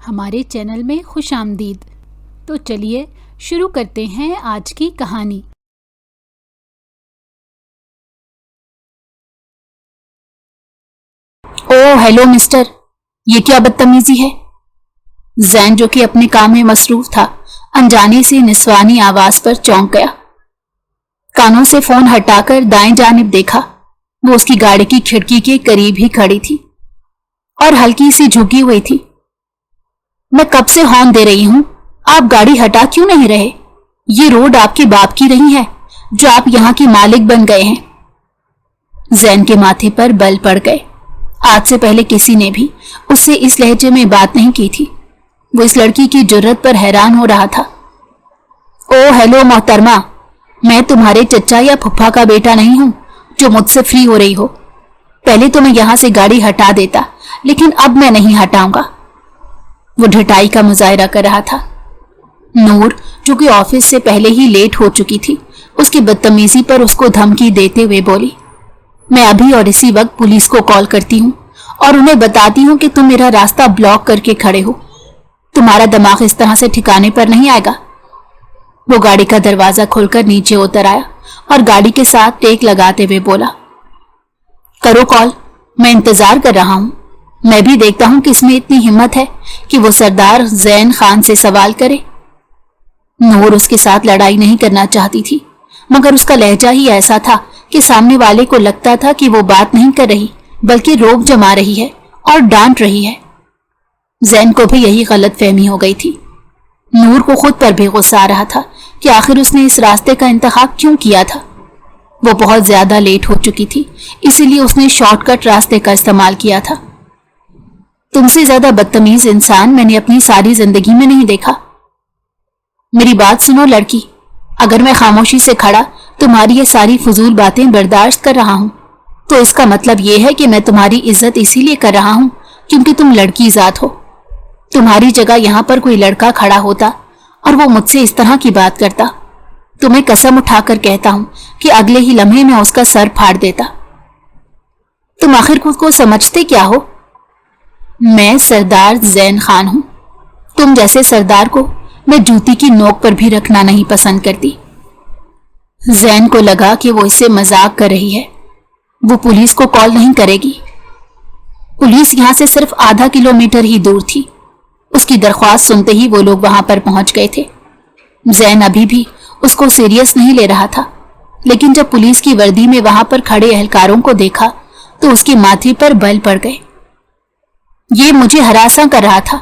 ہمارے چینل میں خوش آمدید۔ تو چلیے شروع کرتے ہیں آج کی کہانی۔ اوہ ہیلو مسٹر، یہ کیا بدتمیزی ہے؟ زین جو کہ اپنے کام میں مصروف تھا انجانے سے نسوانی آواز پر چونک گیا۔ کانوں سے فون ہٹا کر دائیں جانب دیکھا، وہ اس کی گاڑی کی کھڑکی کے قریب ہی کھڑی تھی اور ہلکی سی جھکی ہوئی تھی۔ میں کب سے ہارن دے رہی ہوں، آپ گاڑی ہٹا کیوں نہیں رہے؟ یہ روڈ آپ کے باپ کی نہیں ہے جو آپ یہاں کے مالک بن گئے ہیں۔ زین کے ماتھے پر بل پڑ گئے۔ آج سے پہلے کسی نے بھی اس سے اس لہجے میں بات نہیں کی تھی۔ وہ اس لڑکی کی جرت پر حیران ہو رہا تھا۔ اوہ ہیلو محترمہ، میں تمہارے چچا یا پھپھا کا بیٹا نہیں ہوں جو مجھ سے فری ہو رہی ہو۔ پہلے تو میں یہاں سے گاڑی ہٹا دیتا، لیکن اب میں نہیں ہٹاؤں گا۔ وہ ڈھٹائی کا مظاہرہ کر رہا تھا۔ نور جو کہ آفس سے پہلے ہی لیٹ ہو چکی تھی، اس کی بدتمیزی پر اس کو دھمکی دیتے ہوئے بولی، میں ابھی اور اسی وقت پولیس کو کال کرتی ہوں اور انہیں بتاتی ہوں کہ تم میرا راستہ بلاک کر کے کھڑے ہو۔ تمہارا دماغ اس طرح سے ٹھکانے پر نہیں آئے گا۔ وہ گاڑی کا دروازہ کھول کر نیچے اتر آیا اور گاڑی کے ساتھ ٹیک لگاتے ہوئے بولا، کرو کال، میں انتظار کر رہا ہوں۔ میں بھی دیکھتا ہوں کہ اس میں اتنی ہمت ہے کہ وہ سردار زین خان سے سوال کرے۔ نور اس کے ساتھ لڑائی نہیں کرنا چاہتی تھی، مگر اس کا لہجہ ہی ایسا تھا کہ سامنے والے کو لگتا تھا کہ وہ بات نہیں کر رہی بلکہ روک جما رہی ہے اور ڈانٹ رہی ہے۔ زین کو بھی یہی غلط فہمی ہو گئی تھی۔ نور کو خود پر بھی غصہ آ رہا تھا کہ آخر اس نے اس راستے کا انتخاب کیوں کیا تھا۔ وہ بہت زیادہ لیٹ ہو چکی تھی، اسی لیے اس نے شارٹ کٹ راستے کا استعمال کیا تھا۔ تم سے زیادہ بدتمیز انسان میں نے اپنی ساری زندگی میں نہیں دیکھا۔ میری بات سنو لڑکی، اگر میں خاموشی سے کھڑا تمہاری یہ ساری فضول باتیں برداشت کر رہا ہوں تو اس کا مطلب یہ ہے کہ میں تمہاری عزت اسی لیے کر رہا ہوں کیونکہ تم لڑکی ذات ہو۔ تمہاری جگہ یہاں پر کوئی لڑکا کھڑا ہوتا اور وہ مجھ سے اس طرح کی بات کرتا، تو میں قسم اٹھا کر کہتا ہوں کہ اگلے ہی لمحے میں اس کا سر پھاڑ دیتا۔ تم آخر خود کو سمجھتے کیا ہو؟ میں سردار زین خان ہوں۔ تم جیسے سردار کو میں جوتی کی نوک پر بھی رکھنا نہیں پسند کرتی۔ زین کو لگا کہ وہ اس سے مذاق کر رہی ہے۔ وہ پولیس کو کال نہیں کرے گی۔ پولیس یہاں سے صرف آدھا کلومیٹر ہی دور تھی۔ اس کی درخواست سنتے ہی وہ لوگ وہاں پر پہنچ گئے تھے۔ زین ابھی بھی اس کو سیریس نہیں لے رہا تھا، لیکن جب پولیس کی وردی میں وہاں پر کھڑے اہلکاروں کو دیکھا تو اس کے ماتھے پر بل پڑ گئے۔ یہ مجھے ہراساں کر رہا تھا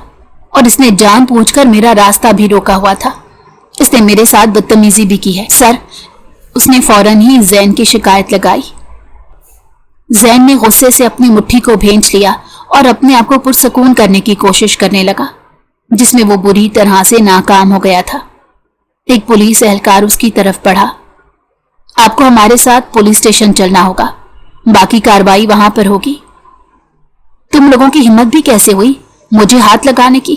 اور اس نے جان بوجھ کر میرا راستہ بھی روکا ہوا تھا۔ اس نے میرے ساتھ بدتمیزی بھی کی ہے سر۔ اس نے فوراً ہی زین کی شکایت لگائی۔ زین نے غصے سے اپنی مٹھی کو بھینچ لیا اور اپنے آپ کو پرسکون کرنے کی کوشش کرنے لگا، جس میں وہ بری طرح سے ناکام ہو گیا تھا۔ ایک پولیس اہلکار اس کی طرف بڑھا، آپ کو ہمارے ساتھ پولیس اسٹیشن چلنا ہوگا، باقی کارروائی وہاں پر ہوگی۔ تم لوگوں کی ہمت بھی کیسے ہوئی مجھے ہاتھ لگانے کی؟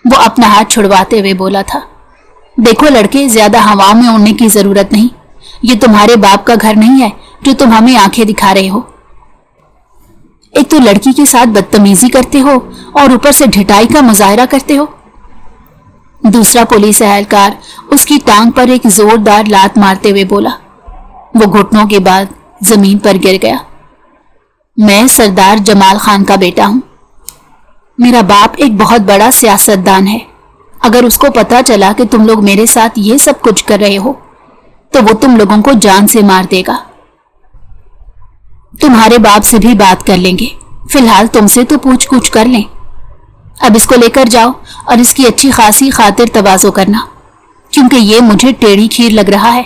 وہ اپنا ہاتھ چھڑواتے ہوئے بولا تھا، دیکھو لڑکے، زیادہ ہوا میں اڑنے کی ضرورت نہیں۔ یہ تمہارے باپ کا گھر نہیں ہے جو تم ہمیں آنکھیں دکھا رہے ہو۔ ایک تو لڑکی کے ساتھ بدتمیزی کرتے ہو اور اوپر سے ڈھٹائی کا مظاہرہ کرتے ہو۔ دوسرا پولیس اہلکار اس کی ٹانگ پر ایک زوردار لات مارتے ہوئے بولا۔ وہ گھٹنوں کے بعد زمین پر گر گیا۔ میں سردار جمال خان کا بیٹا ہوں۔ میرا باپ ایک بہت بڑا سیاستدان ہے۔ اگر اس کو پتا چلا کہ تم لوگ میرے ساتھ یہ سب کچھ کر رہے ہو تو وہ تم لوگوں کو جان سے مار دے گا۔ تمہارے باپ سے بھی بات کر لیں گے، فی الحال تم سے تو پوچھ گچھ کر لیں۔ اب اس کو لے کر جاؤ اور اس کی اچھی خاصی خاطر تواضع کرنا، کیونکہ یہ مجھے ٹیڑھی کھیر لگ رہا ہے۔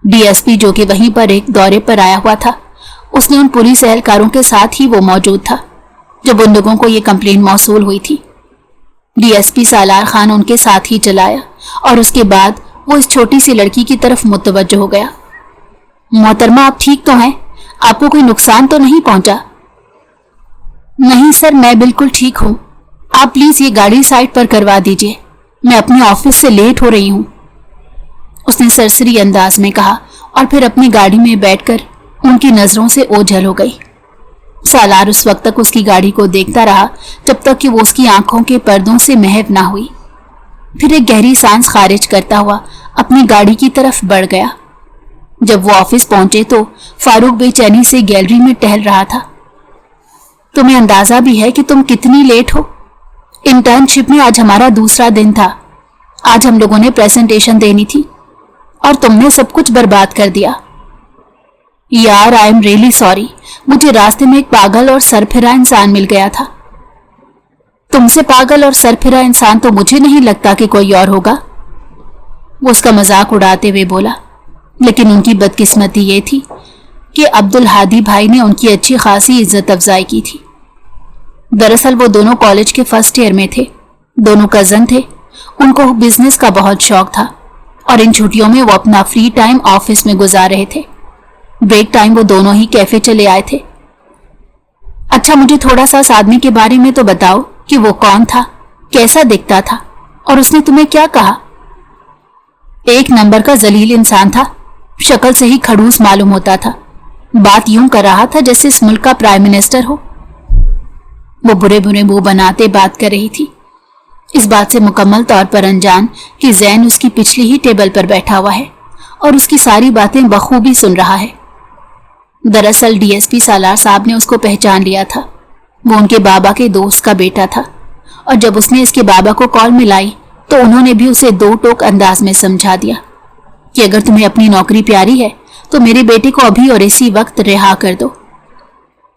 ڈی ایس پی جو کہ وہیں پر ایک دورے پر آیا ہوا تھا، اس نے ان پولیس اہلکاروں کے ساتھ ہی وہ موجود تھا جب ان لوگوں کو یہ کمپلین موصول ہوئی تھی۔ D S P Salar Khan ان کے ساتھ ہی چلایا اور اس کے بعد وہ اس چھوٹی سی لڑکی کی طرف متوجہ ہو گیا۔ محترمہ آپ ٹھیک تو ہیں؟ آپ کو کوئی نقصان تو نہیں پہنچا؟ نہیں سر، میں بالکل ٹھیک ہوں۔ آپ پلیز یہ گاڑی سائڈ پر کروا دیجئے، میں اپنے آفس سے لیٹ ہو رہی ہوں، اس نے سرسری انداز میں کہا اور پھر اپنی گاڑی میں بیٹھ کر ان کی نظروں سے اوجھل ہو گئی۔ सालार उस वक्त तक उसकी गाड़ी को देखता रहा जब तक कि वो उसकी आंखों के पर्दों से महव ना हुई। फिर एक गहरी सांस खारिज करता हुआ अपनी गाड़ी की तरफ बढ़ गया। जब वो ऑफिस पहुंचे तो फारूक बेचैनी से गैलरी में टहल रहा था। तुम्हें अंदाजा भी है कि तुम कितनी लेट हो? इंटर्नशिप में आज हमारा दूसरा दिन था। आज हम लोगों ने प्रेजेंटेशन देनी थी और तुमने सब कुछ बर्बाद कर दिया। यार, आई एम रियली सॉरी। मुझे रास्ते में एक पागल और सरफिरा इंसान मिल गया था। तुमसे पागल और सरफिरा इंसान तो मुझे नहीं लगता कि कोई और होगा, वो उसका मजाक उड़ाते हुए बोला। लेकिन उनकी बदकिस्मती ये थी कि अब्दुल हादी भाई ने उनकी अच्छी खासी इज्जत अफजाई की थी। दरअसल वो दोनों कॉलेज के फर्स्ट ईयर में थे, दोनों कजन थे। उनको बिजनेस का बहुत शौक था और इन छुट्टियों में वो अपना फ्री टाइम ऑफिस में गुजार रहे थे। ब्रेक टाइम वो दोनों ही कैफे चले आए थे। अच्छा, मुझे थोड़ा सा उस आदमी के बारे में तो बताओ कि वो कौन था, कैसा दिखता था और उसने तुम्हें क्या कहा? एक नंबर का जलील इंसान था। शक्ल से ही खड़ूस मालूम होता था। बात यूं कर रहा था जैसे इस मुल्क का प्राइम मिनिस्टर हो। वो बुरे बुरे मुंह बनाते बात कर रही थी, इस बात से मुकम्मल तौर पर अनजान कि जैन उसकी पिछली ही टेबल पर बैठा हुआ है और उसकी सारी बातें बखूबी सुन रहा है। दरअसल डीएसपी सालार साहब ने उसको पहचान लिया था। वो उनके बाबा के दोस्त का बेटा था और जब उसने इसके बाबा को कॉल मिलाई तो उन्होंने भी उसे दो टोक अंदाज में समझा दिया कि अगर तुम्हें अपनी नौकरी प्यारी है तो मेरे बेटे को अभी और इसी वक्त रिहा कर दो।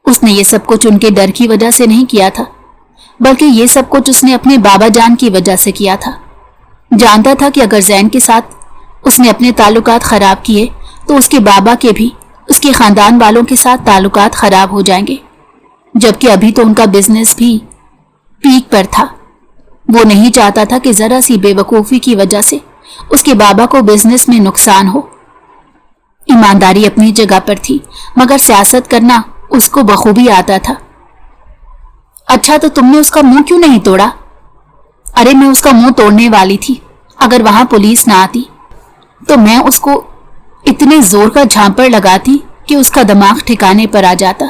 उसने ये सब कुछ उनके डर की वजह से नहीं किया था, बल्कि ये सब कुछ उसने अपने बाबा जान की वजह से किया था। जानता था कि अगर जैन के साथ उसने अपने ताल्लुकात खराब किए तो उसके बाबा के भी उसके खानदान वालों के साथ ताल्लुकात खराब हो जाएंगे, जबकि अभी तो उनका बिजनेस भी पीक पर था। वो नहीं चाहता था कि जरा सी बेवकूफ़ी की वजह से उसके बाबा को बिजनेस में नुकसान हो। ईमानदारी अपनी जगह पर थी, मगर सियासत करना उसको बखूबी आता था। अच्छा, तो तुमने उसका मुंह क्यों नहीं तोड़ा? अरे, मैं उसका मुंह तोड़ने वाली थी। अगर वहां पुलिस ना आती तो मैं उसको इतने जोर का झांपड़ लगाती कि उसका दिमाग ठिकाने पर आ जाता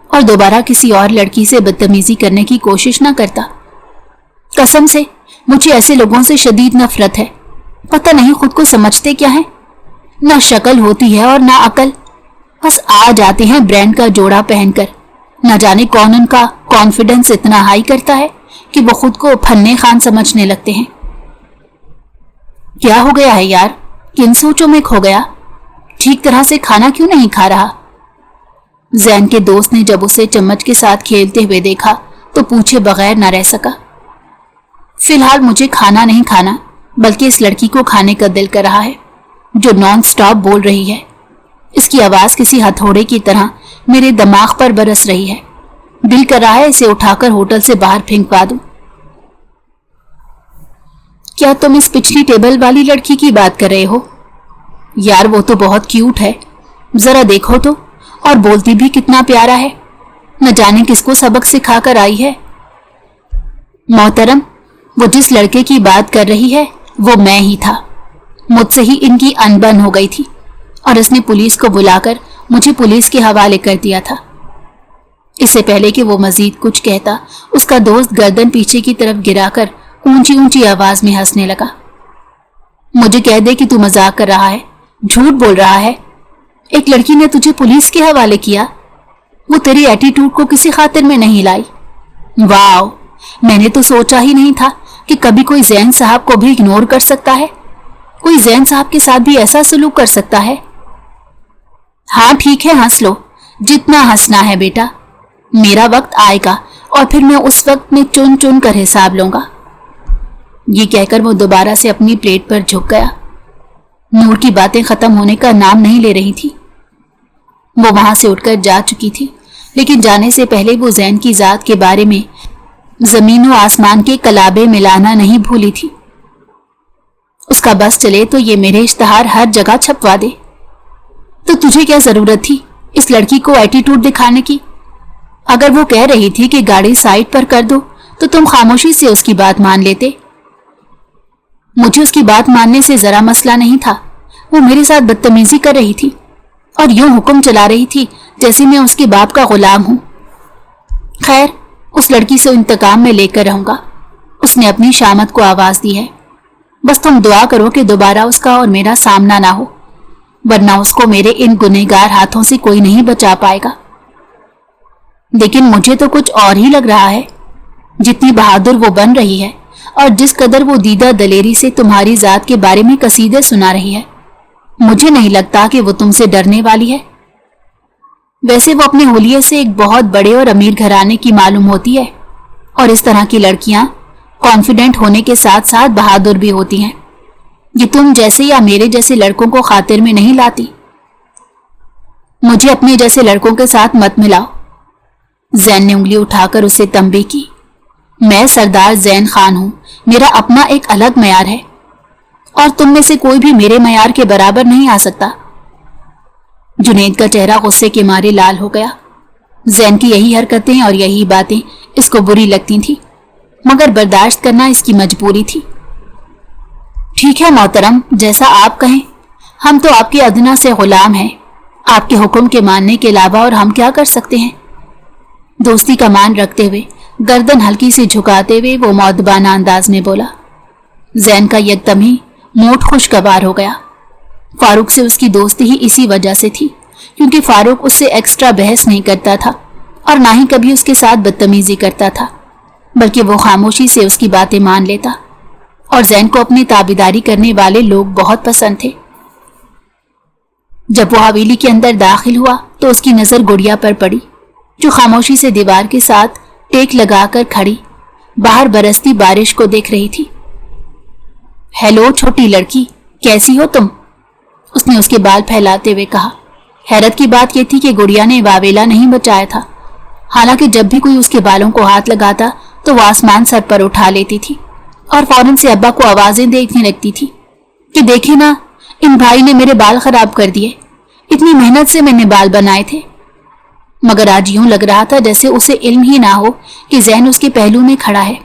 और दोबारा किसी और लड़की से बदतमीजी करने की कोशिश ना करता। कसम से मुझे ऐसे लोगों से शदीद नफरत है। पता नहीं खुद को समझते क्या है। ना शक्ल होती है और ना अकल। बस आ जाते हैं ब्रांड का जोड़ा पहनकर। न जाने कौन उनका कॉन्फिडेंस इतना हाई करता है कि वो खुद को फन्ने खान समझने लगते हैं। क्या हो गया है यार? किन सोचों में खो गया? ठीक तरह से खाना क्यों नहीं खा रहा? जैन के दोस्त ने जब उसे चम्मच के साथ खेलते हुए देखा तो पूछे बगैर न रह सका। फिलहाल मुझे खाना नहीं खाना, बल्कि इस लड़की को खाने का दिल कर रहा है जो नॉन स्टॉप बोल रही है। इसकी आवाज किसी हथौड़े की तरह मेरे दिमाग पर बरस रही है। दिल कर रहा है इसे उठाकर होटल से बाहर फेंकवा दूं। क्या तुम इस पिछली टेबल वाली लड़की की बात कर रहे हो? यार, वो तो बहुत क्यूट है, जरा देखो तो। और बोलती भी कितना प्यारा है। न जाने किसको सबक सिखाकर आई है। मोहतरम, वो जिस लड़के की बात कर रही है वो मैं ही था। मुझसे ही इनकी अनबन हो गई थी और इसने पुलिस को बुलाकर मुझे पुलिस के हवाले कर दिया था। इससे पहले कि वो मजीद कुछ कहता, उसका दोस्त गर्दन पीछे की तरफ गिराकर ऊंची ऊंची आवाज में हंसने लगा। मुझे कह दे कि तू मजाक कर रहा है, झूठ बोल रहा है। एक लड़की ने तुझे पुलिस के हवाले किया? वो तेरी एटीट्यूड को किसी खातिर में नहीं लाई। वाह, मैंने तो सोचा ही नहीं था कि कभी कोई जैन साहब को भी इग्नोर कर सकता है। कोई जैन साहब के साथ भी ऐसा सलूक कर सकता है। हाँ ठीक है, हंस लो, जितना हंसना है बेटा। मेरा वक्त आएगा और फिर मैं उस वक्त में चुन चुन कर हिसाब लूंगा। ये कहकर वो दोबारा से अपनी प्लेट पर झुक गया। नूर की बातें खत्म होने का नाम नहीं ले रही थी। वो वहां से उठकर जा चुकी थी, लेकिन जाने से पहले वो जैन की जात के बारे में जमीन व आसमान के कलाबे मिलाना नहीं भूली थी। उसका बस चले तो ये मेरे इश्तहार हर जगह छपवा दे। तो तुझे क्या जरूरत थी इस लड़की को एटीट्यूड दिखाने की? अगर वो कह रही थी कि गाड़ी साइड पर कर दो तो तुम खामोशी से उसकी बात मान लेते। मुझे उसकी बात मानने से जरा मसला नहीं था। वो मेरे साथ बदतमीजी कर रही थी और यूं हुक्म चला रही थी जैसे मैं उसके बाप का गुलाम हूं। خیر، اس لڑکی سے انتقام میں لے کر رہوں گا. اس نے اپنی شامت کو آواز دی ہے. بس تم دعا کرو کہ دوبارہ اس کا اور میرا سامنا نہ ہو، ورنہ اس کو میرے ان گنہگار ہاتھوں سے کوئی نہیں بچا پائے گا. لیکن مجھے تو کچھ اور ہی لگ رہا ہے. جتنی بہادر وہ بن رہی ہے اور جس قدر وہ دیدہ دلیری سے تمہاری ذات کے بارے میں قصیدے سنا رہی ہے، مجھے نہیں لگتا کہ وہ تم سے ڈرنے والی ہے. ویسے وہ اپنے حلیے سے ایک بہت بڑے اور امیر گھرانے کی معلوم ہوتی ہے، اور اس طرح کی لڑکیاں کانفیڈنٹ ہونے کے ساتھ ساتھ بہادر بھی ہوتی ہیں. یہ تم جیسے یا میرے جیسے لڑکوں کو خاطر میں نہیں لاتی. مجھے اپنے جیسے لڑکوں کے ساتھ مت ملاؤ. زین نے انگلی اٹھا کر اسے تنبیہ کی. میں سردار زین خان ہوں، میرا اپنا ایک الگ معیار ہے، اور تم میں سے کوئی بھی میرے معیار کے برابر نہیں آ سکتا. جنید کا چہرہ غصے کے مارے لال ہو گیا. زین کی یہی حرکتیں اور یہی باتیں اس کو بری لگتی تھیں، مگر برداشت کرنا اس کی مجبوری تھی. ٹھیک ہے محترم، جیسا آپ کہیں. ہم تو آپ کے ادنا سے غلام ہیں. آپ کے حکم کے ماننے کے علاوہ اور ہم کیا کر سکتے ہیں؟ دوستی کا مان رکھتے ہوئے، گردن ہلکی سے جھکاتے ہوئے وہ مؤدبانہ انداز میں بولا. زین کا یکدم ہی موڈ خوشگوار ہو گیا. فاروق سے اس کی دوستی ہی اسی وجہ سے تھی، کیونکہ فاروق اس سے ایکسٹرا بحث نہیں کرتا تھا اور نہ ہی کبھی اس کے ساتھ بدتمیزی کرتا تھا، بلکہ وہ خاموشی سے اس کی باتیں مان لیتا، اور زین کو اپنی تابعداری کرنے والے لوگ بہت پسند تھے. جب وہ حویلی کے اندر داخل ہوا تو اس کی نظر گڑیا پر پڑی، جو خاموشی سے دیوار کے ساتھ ٹیک لگا کر کھڑی باہر برستی بارش کو دیکھ رہی تھی. ہیلو چھوٹی لڑکی، کیسی ہو تم؟ اس نے اس کے بال پھیلاتے ہوئے کہا. حیرت کی بات یہ تھی کہ گڑیا نے واویلا نہیں بچایا تھا، حالانکہ جب بھی کوئی اس کے بالوں کو ہاتھ لگاتا تو وہ آسمان سر پر اٹھا لیتی تھی اور فوراً سے ابا کو آوازیں دیکھنے لگتی تھی کہ دیکھیں نا، ان بھائی نے میرے بال خراب کر دیے، اتنی محنت سے میں نے بال بنائے تھے. مگر آج یوں لگ رہا تھا جیسے اسے علم ہی نہ ہو کہ زین اس کے پہلو میں کھڑا ہے.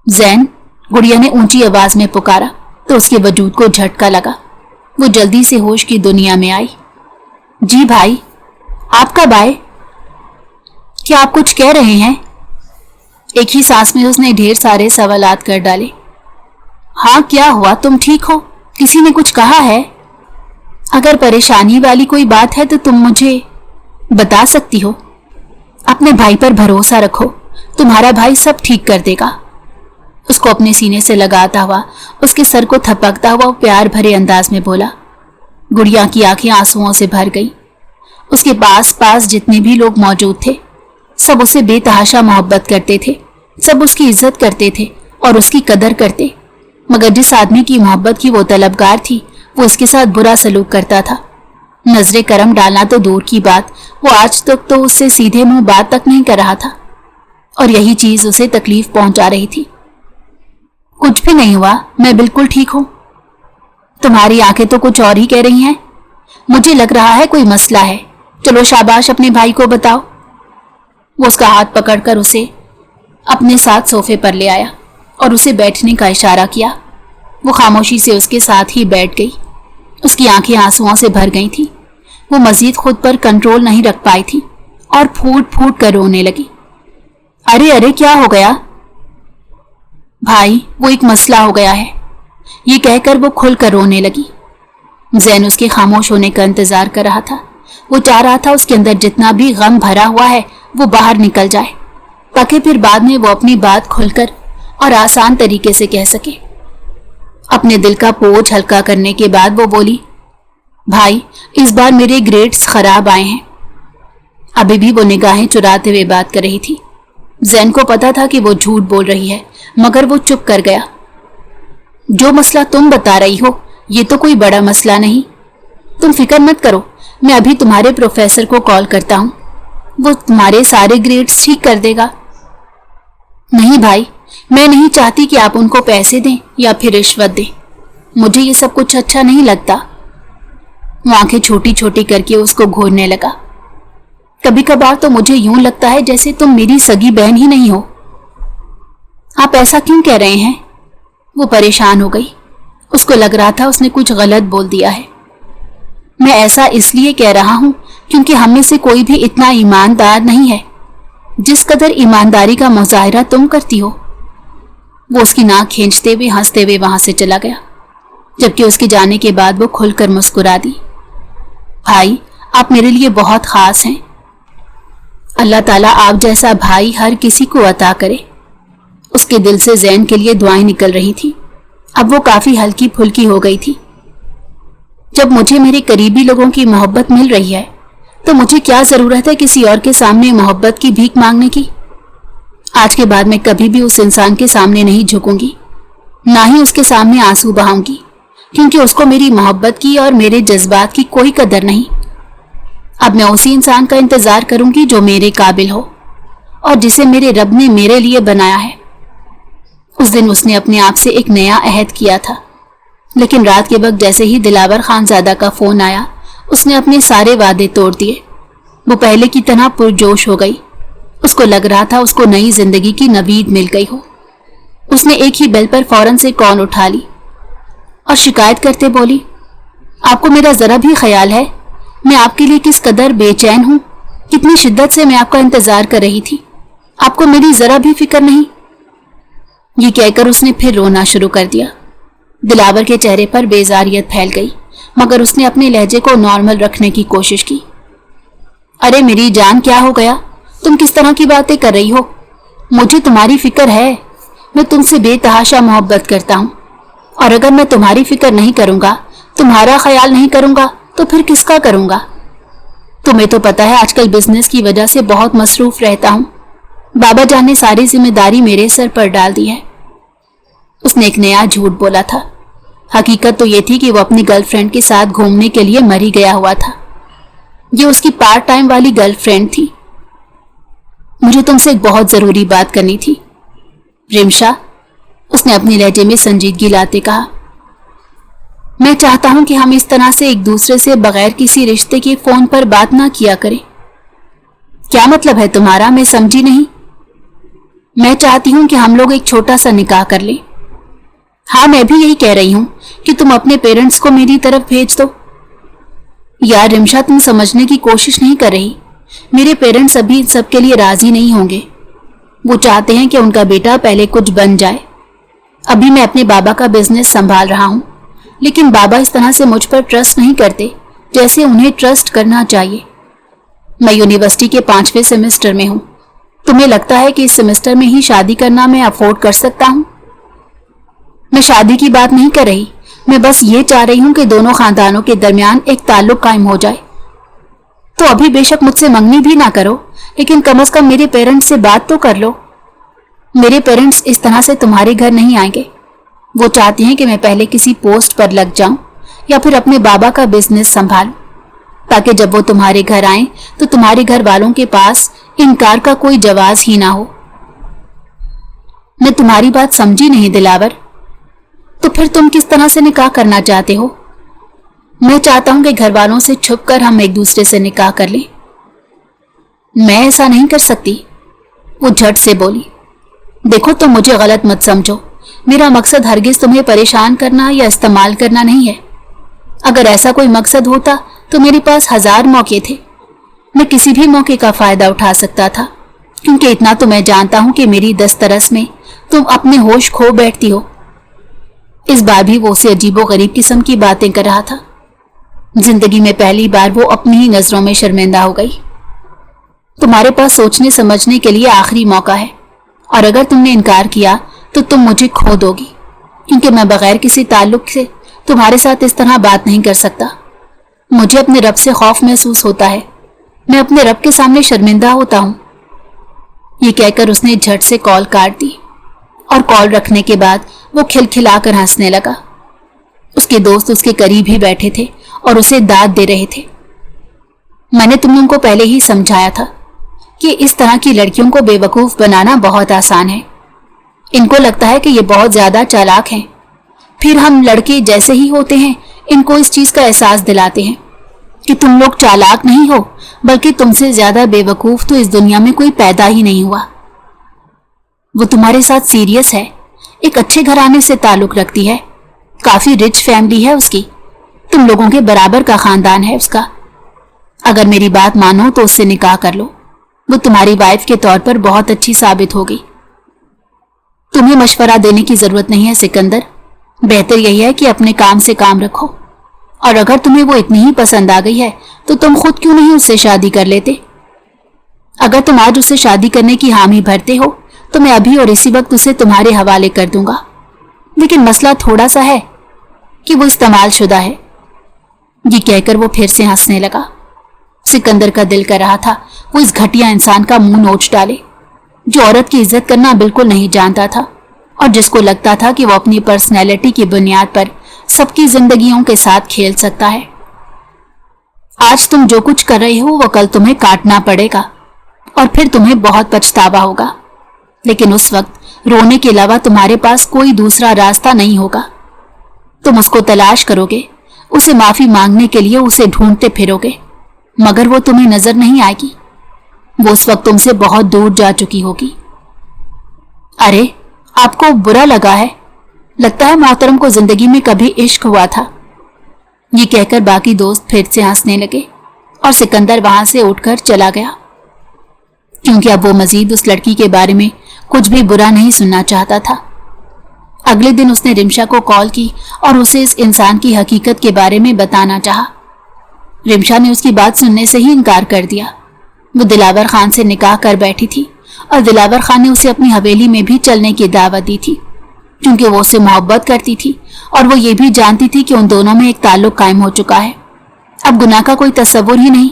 زین، گڑیا نے اونچی آواز میں پکارا تو اس کے وجود کو جھٹکا لگا. وہ جلدی سے ہوش کی دنیا میں آئی. جی بھائی، آپ کب آئے؟ کیا آپ کچھ کہہ رہے ہیں؟ ایک ہی سانس میں اس نے ڈھیر سارے سوالات کر ڈالے. ہاں، کیا ہوا؟ تم ٹھیک ہو؟ کسی نے کچھ کہا ہے؟ اگر پریشانی والی کوئی بات ہے تو تم مجھے بتا سکتی ہو. اپنے بھائی پر بھروسہ رکھو، تمہارا بھائی سب ٹھیک کر دے گا. اس کو اپنے سینے سے لگاتا ہوا، اس کے سر کو تھپکتا ہوا پیار بھرے انداز میں بولا. گڑیا کی آنکھیں آنسوؤں سے بھر گئی. اس کے پاس جتنے بھی لوگ موجود تھے سب اسے بے تحاشا محبت کرتے تھے، سب اس کی عزت کرتے تھے اور اس کی قدر کرتے، مگر جس آدمی کی محبت کی وہ طلبگار تھی وہ اس کے ساتھ برا سلوک کرتا تھا. نظر کرم ڈالنا تو دور کی بات، وہ آج تک تو اس سے سیدھے منہ بات تک نہیں کر رہا تھا، اور یہی چیز اسے تکلیف پہنچا رہی تھی. کچھ بھی نہیں ہوا، میں بالکل ٹھیک ہوں. تمہاری آنکھیں تو کچھ اور ہی کہہ رہی ہیں. مجھے لگ رہا ہے کوئی مسئلہ ہے. چلو شاباش، اپنے بھائی کو بتاؤ. وہ اس کا ہاتھ پکڑ کر اسے اپنے ساتھ صوفے پر لے آیا اور اسے بیٹھنے کا اشارہ کیا. وہ خاموشی سے اس کے ساتھ ہی بیٹھ گئی. اس کی آنکھیں آنسوؤں سے بھر گئی تھیں. وہ مزید خود پر کنٹرول نہیں رکھ پائی تھی اور پھوٹ پھوٹ کر رونے لگی. ارے کیا ہو گیا؟ بھائی، وہ ایک مسئلہ ہو گیا ہے. یہ کہہ کر وہ کھل کر رونے لگی. زین اس کے خاموش ہونے کا انتظار کر رہا تھا. وہ چاہ رہا تھا اس کے اندر جتنا بھی غم بھرا ہوا ہے وہ باہر نکل جائے، تاکہ پھر بعد میں وہ اپنی بات کھل کر اور آسان طریقے سے کہہ سکے. اپنے دل کا بوجھ ہلکا کرنے کے بعد وہ بولی. بھائی، اس بار میرے گریڈز خراب آئے ہیں. ابھی بھی وہ نگاہیں چراتے ہوئے بات کر رہی تھی. زین کو پتا تھا کہ وہ جھوٹ بول رہی ہے، مگر وہ چپ کر گیا. جو مسئلہ تم بتا رہی ہو یہ تو کوئی بڑا مسئلہ نہیں. تم فکر مت کرو، میں ابھی تمہارے پروفیسر کو کال کرتا ہوں، وہ تمہارے سارے گریڈز ٹھیک کر دے گا. نہیں بھائی، میں نہیں چاہتی کہ آپ ان کو پیسے دیں یا پھر رشوت دیں. مجھے یہ سب کچھ اچھا نہیں لگتا. وہ آنکھیں چھوٹی چھوٹی کر کے اس کو گھورنے لگا. کبھی کبھار تو مجھے یوں لگتا ہے جیسے تم میری سگی بہن ہی نہیں ہو. آپ ایسا کیوں کہہ رہے ہیں؟ وہ پریشان ہو گئی. اس کو لگ رہا تھا اس نے کچھ غلط بول دیا ہے. میں ایسا اس لیے کہہ رہا ہوں کیونکہ ہم میں سے کوئی بھی اتنا ایماندار نہیں ہے. जिस कदर ईमानदारी का मुजाहिरा तुम करती हो। वो उसकी नाक खींचते हुए हंसते हुए वहां से चला गया, जबकि उसके जाने के बाद वो खुलकर मुस्कुरा दी। भाई, आप मेरे लिए बहुत खास हैं। अल्लाह ताला आप जैसा भाई हर किसी को अता करे। उसके दिल से ज़ैन के लिए दुआएं निकल रही थी। अब वो काफी हल्की फुल्की हो गई थी। जब मुझे मेरे करीबी लोगों की मोहब्बत मिल रही है तो मुझे क्या जरूरत है किसी और के सामने मोहब्बत की भीख मांगने की। आज के बाद मैं कभी भी उस इंसान के सामने नहीं झुकूंगी, ना ही उसके सामने आंसू बहाऊंगी, क्योंकि उसको मेरी मोहब्बत की और मेरे जज्बात की कोई कदर नहीं। अब मैं उसी इंसान का इंतजार करूंगी जो मेरे काबिल हो और जिसे मेरे रब ने मेरे लिए बनाया है। उस दिन उसने अपने आप से एक नया अहद किया था, लेकिन रात के वक्त जैसे ही दिलावर खानजादा का फोन आया, उसने अपने सारे वादे तोड़ दिए। वो पहले की तरह पुरजोश हो गई। उसको लग रहा था उसको नई जिंदगी की नवीद मिल गई हो। उसने एक ही बेल पर फौरन से कॉल उठा ली और शिकायत करते बोली, आपको मेरा जरा भी ख्याल है? मैं आपके लिए किस कदर बेचैन हूं, कितनी शिद्दत से मैं आपका इंतजार कर रही थी। आपको मेरी जरा भी फिक्र नहीं। ये कहकर उसने फिर रोना शुरू कर दिया। दिलावर के चेहरे पर बेजारियत फैल गई, मगर उसने अपने लहजे को नॉर्मल रखने की कोशिश की। अरे मेरी जान, क्या हो गया? तुम किस तरह की बातें कर रही हो? मुझे तुम्हारी फिक्र है। मैं तुमसे बेतहाशा मोहब्बत करता हूँ, और अगर मैं तुम्हारी फिक्र नहीं करूंगा, तुम्हारा ख्याल नहीं करूंगा, तो फिर किसका करूंगा? तुम्हें तो पता है आजकल बिजनेस की वजह से बहुत मसरूफ रहता हूँ। बाबा जान ने सारी जिम्मेदारी मेरे सर पर डाल दी है। उसने एक नया झूठ बोला था। हकीकत तो ये थी कि वो अपनी गर्लफ्रेंड के साथ घूमने के लिए मरी गया हुआ था। ये उसकी पार्ट टाइम वाली गर्लफ्रेंड थी। मुझे तुमसे एक बहुत जरूरी बात करनी थी रिमशा, उसने अपनी लहजे में संजीदगी लाते कहा। मैं चाहता हूं कि हम इस तरह से एक दूसरे से बगैर किसी रिश्ते के फोन पर बात ना किया करें। क्या मतलब है तुम्हारा? मैं समझी नहीं। मैं चाहती हूं कि हम लोग एक छोटा सा निकाह कर लें। हाँ, मैं भी यही कह रही हूं कि तुम अपने पेरेंट्स को मेरी तरफ भेज दो। यार रिमशा, तुम समझने की कोशिश नहीं कर रही। मेरे पेरेंट्स अभी इन सब के लिए राजी नहीं होंगे। वो चाहते हैं कि उनका बेटा पहले कुछ बन जाए। अभी मैं अपने बाबा का बिजनेस संभाल रहा हूं, लेकिन बाबा इस तरह से मुझ पर ट्रस्ट नहीं करते जैसे उन्हें ट्रस्ट करना चाहिए। मैं यूनिवर्सिटी के 5वें सेमेस्टर में हूं। तुम्हें लगता है कि इस सेमेस्टर में ही शादी करना मैं अफोर्ड कर सकता हूं? मैं शादी की बात नहीं कर रही। मैं बस ये चाह रही हूं कि दोनों खानदानों के दरमियान एक ताल्लुक कायम हो जाए। तो अभी बेशक मुझसे मंगनी भी ना करो, लेकिन कम से कम मेरे पेरेंट्स से बात तो कर लो। मेरे पेरेंट्स इस तरह से तुम्हारे घर नहीं आएंगे। वो चाहती हैं कि मैं पहले किसी पोस्ट पर लग जाऊं या फिर अपने बाबा का बिजनेस संभालूं, ताकि जब वो तुम्हारे घर आए तो तुम्हारे घर वालों के पास इनकार का कोई जवाब ही ना हो। मैं तुम्हारी बात समझी नहीं दिलावर। तो फिर तुम किस तरह से निकाह करना चाहते हो? मैं चाहता हूं कि घर वालों से छुपकर हम एक दूसरे से निकाह कर लें। मैं ऐसा नहीं कर सकती, वो झट से बोली। देखो, तुम मुझे गलत मत समझो। मेरा मकसद हरगिज तुम्हें परेशान करना या इस्तेमाल करना नहीं है। अगर ऐसा कोई मकसद होता तो मेरे पास 1000 मौके थे। मैं किसी भी मौके का फायदा उठा सकता था, क्योंकि इतना तो मैं जानता हूं कि मेरी दस्तरस में तुम अपने होश खो बैठती हो। इस बार भी वो उसे अजीबोगरीब किस्म की बातें कर रहा था। जिंदगी में पहली बार वो अपनी ही नजरों में शर्मिंदा हो गई। तुम्हारे पास सोचने समझने के लिए आखिरी मौका है, और अगर तुमने इनकार किया तो तुम मुझे खो दोगी, क्योंकि मैं बगैर किसी ताल्लुक से तुम्हारे साथ इस तरह बात नहीं कर सकता। मुझे अपने रब से खौफ महसूस होता है। मैं अपने रब के सामने शर्मिंदा होता हूं। ये कहकर उसने झट से कॉल काट दी, और कॉल रखने के बाद वो खिलखिलाकर हंसने लगा। उसके दोस्त उसके करीब ही बैठे थे और उसे दाद दे रहे थे। मैंने तुम लोगों को पहले ही समझाया था कि इस तरह की लड़कियों को बेवकूफ बनाना बहुत आसान है। इनको लगता है कि ये बहुत ज्यादा चालाक हैं। फिर हम लड़के जैसे ही होते हैं इनको इस चीज का एहसास दिलाते हैं कि तुम लोग चालाक नहीं हो, बल्कि तुमसे ज्यादा बेवकूफ तो इस दुनिया में कोई पैदा ही नहीं हुआ। वो तुम्हारे साथ सीरियस है। एक अच्छे घराने से ताल्लुक रखती है, काफी रिच फैमिली है उसकी, तुम लोगों के बराबर का खानदान है उसका। अगर मेरी बात मानो तो उससे निकाह कर लो। वो तुम्हारी वाइफ के तौर पर बहुत अच्छी साबित होगी। तुम्हें मशवरा देने की जरूरत नहीं है सिकंदर, बेहतर यही है कि अपने काम से काम रखो। और अगर तुम्हें वो इतनी ही पसंद आ गई है तो तुम खुद क्यों नहीं उससे शादी कर लेते? अगर तुम आज उससे शादी करने की हामी भरते हो तो मैं अभी और इसी वक्त उसे तुम्हारे हवाले कर दूंगा। लेकिन मसला थोड़ा सा है कि वो इस्तेमाल शुदा है। ये कहकर वो फिर से हंसने लगा। सिकंदर का दिल कर रहा था वो इस घटिया इंसान का मुंह नोच डाले, जो औरत की इज्जत करना बिल्कुल नहीं जानता था और जिसको लगता था कि वो अपनी पर्सनैलिटी की बुनियाद पर सबकी जिंदगियों के साथ खेल सकता है। आज तुम जो कुछ कर रहे हो वो कल तुम्हें काटना पड़ेगा और फिर तुम्हें बहुत पछतावा होगा। लेकिन उस वक्त रोने के अलावा तुम्हारे पास कोई दूसरा रास्ता नहीं होगा। तुम उसको तलाश करोगे, उसे माफी मांगने के लिए उसे ढूंढते फिरोगे, मगर वो तुम्हें नजर नहीं आएगी। वो उस वक्त तुमसे बहुत दूर जा चुकी होगी। अरे, आपको बुरा लगा है? लगता है मोहतरम को जिंदगी में कभी इश्क हुआ था। ये कहकर बाकी दोस्त फिर से हंसने लगे और सिकंदर वहां से उठकर चला गया, क्योंकि अब वो मजीद उस लड़की के बारे में कुछ भी बुरा नहीं सुनना चाहता था। अगले दिन उसने रिमशा को कॉल की और उसे इस इंसान की हकीकत के बारे में बताना चाहा। रिमशा ने उसकी बात सुनने से ही इनकार कर दिया। वो दिलावर खान से निकाह कर बैठी थी और दिलावर खान ने उसे अपनी हवेली में भी चलने की दावत दी थी, क्योंकि वो उससे मोहब्बत करती थी और वो ये भी जानती थी कि उन दोनों में एक ताल्लुक कायम हो चुका है। अब गुनाह का कोई तस्वुर ही नहीं